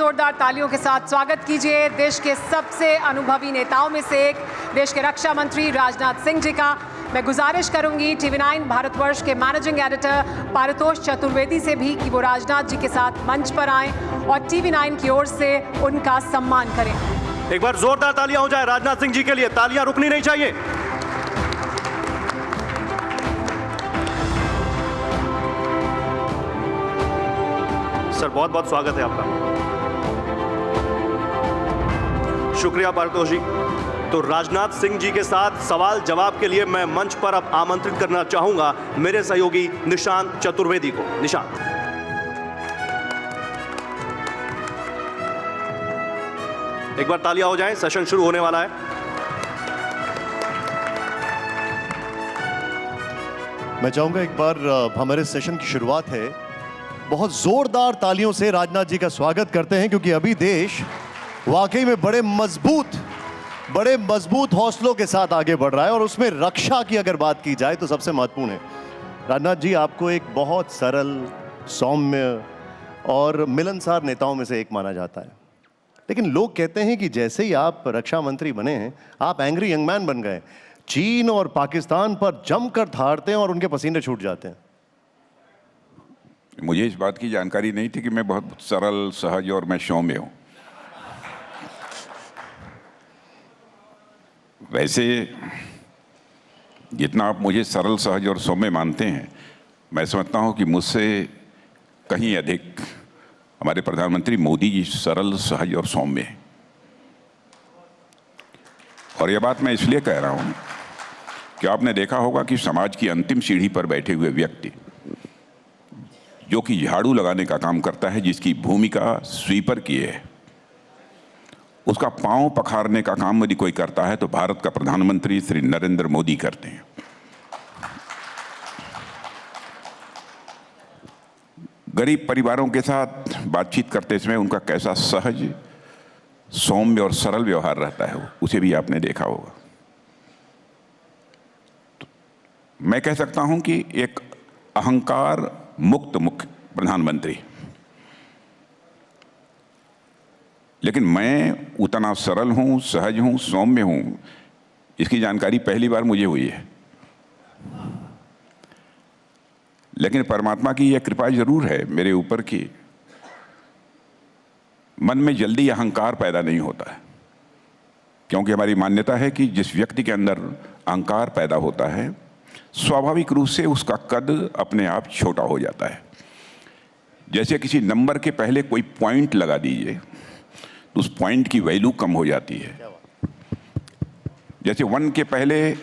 जोरदार तालियों के साथ स्वागत कीजिए देश के सबसे अनुभवी नेताओं में से एक, देश के रक्षा मंत्री राजनाथ सिंह जी का। मैं गुजारिश करूंगी TV9 भारतवर्ष के मैनेजिंग एडिटर पारितोष चतुर्वेदी से भी कि वो राजनाथ जी के साथ मंच पर आएं और TV9 की ओर से उनका सम्मान करें। एक बार जोरदार तालियां हो जाए राजनाथ सिंह जी के लिए। तालियां रुकनी नहीं चाहिए। सर, बहुत बहुत स्वागत है आपका। शुक्रिया पारितोष जी। तो राजनाथ सिंह जी के साथ सवाल जवाब के लिए मैं मंच पर अब आमंत्रित करना चाहूंगा मेरे सहयोगी निशांत चतुर्वेदी को। निशांत, एक बार तालियां हो जाएं, सेशन शुरू होने वाला है। मैं चाहूंगा एक बार हमारे सेशन की शुरुआत है, बहुत जोरदार तालियों से राजनाथ जी का स्वागत करते हैं, क्योंकि अभी देश वाकई में बड़े मजबूत हौसलों के साथ आगे बढ़ रहा है और उसमें रक्षा की अगर बात की जाए तो सबसे महत्वपूर्ण है। राजनाथ जी, आपको एक बहुत सरल, सौम्य और मिलनसार नेताओं में से एक माना जाता है, लेकिन लोग कहते हैं कि जैसे ही आप रक्षा मंत्री बने हैं आप एंग्री यंग मैन बन गए। चीन और पाकिस्तान पर जमकर धारते हैं और उनके पसीने छूट जाते हैं। मुझे इस बात की जानकारी नहीं थी कि मैं बहुत सरल, सहज और मैं सौम्य हूं। वैसे जितना आप मुझे सरल, सहज और सौम्य मानते हैं, मैं समझता हूं कि मुझसे कहीं अधिक हमारे प्रधानमंत्री मोदी जी सरल, सहज और सौम्य हैं। और यह बात मैं इसलिए कह रहा हूं कि आपने देखा होगा कि समाज की अंतिम सीढ़ी पर बैठे हुए व्यक्ति, जो कि झाड़ू लगाने का काम करता है, जिसकी भूमिका स्वीपर की है, उसका पांव पखारने का काम यदि कोई करता है तो भारत का प्रधानमंत्री श्री नरेंद्र मोदी करते हैं। गरीब परिवारों के साथ बातचीत करते समय उनका कैसा सहज, सौम्य और सरल व्यवहार रहता है, उसे भी आपने देखा होगा। तो मैं कह सकता हूं कि एक अहंकार मुक्त मुख्य प्रधानमंत्री, लेकिन मैं उतना सरल हूं, सहज हूं, सौम्य हूं, इसकी जानकारी पहली बार मुझे हुई है। लेकिन परमात्मा की यह कृपा जरूर है मेरे ऊपर कि मन में जल्दी अहंकार पैदा नहीं होता है, क्योंकि हमारी मान्यता है कि जिस व्यक्ति के अंदर अहंकार पैदा होता है स्वाभाविक रूप से उसका कद अपने आप छोटा हो जाता है। जैसे किसी नंबर के पहले कोई पॉइंट लगा दीजिए तो उस पॉइंट की वैल्यू कम हो जाती है। जैसे 1 के पहले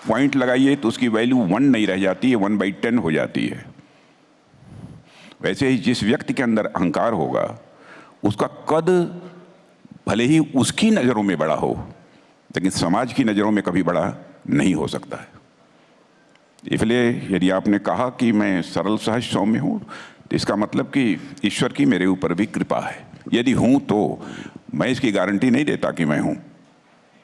पॉइंट लगाइए तो उसकी वैल्यू 1 नहीं रह जाती है, 1/10 हो जाती है। वैसे ही जिस व्यक्ति के अंदर अहंकार होगा उसका कद भले ही उसकी नज़रों में बड़ा हो, लेकिन समाज की नज़रों में कभी बड़ा नहीं हो सकता है। इसलिए यदि आपने कहा कि मैं सरल, सहज, सौम्य हूँ, तो इसका मतलब कि ईश्वर की मेरे ऊपर भी कृपा है। यदि हूँ तो मैं इसकी गारंटी नहीं देता कि मैं हूँ,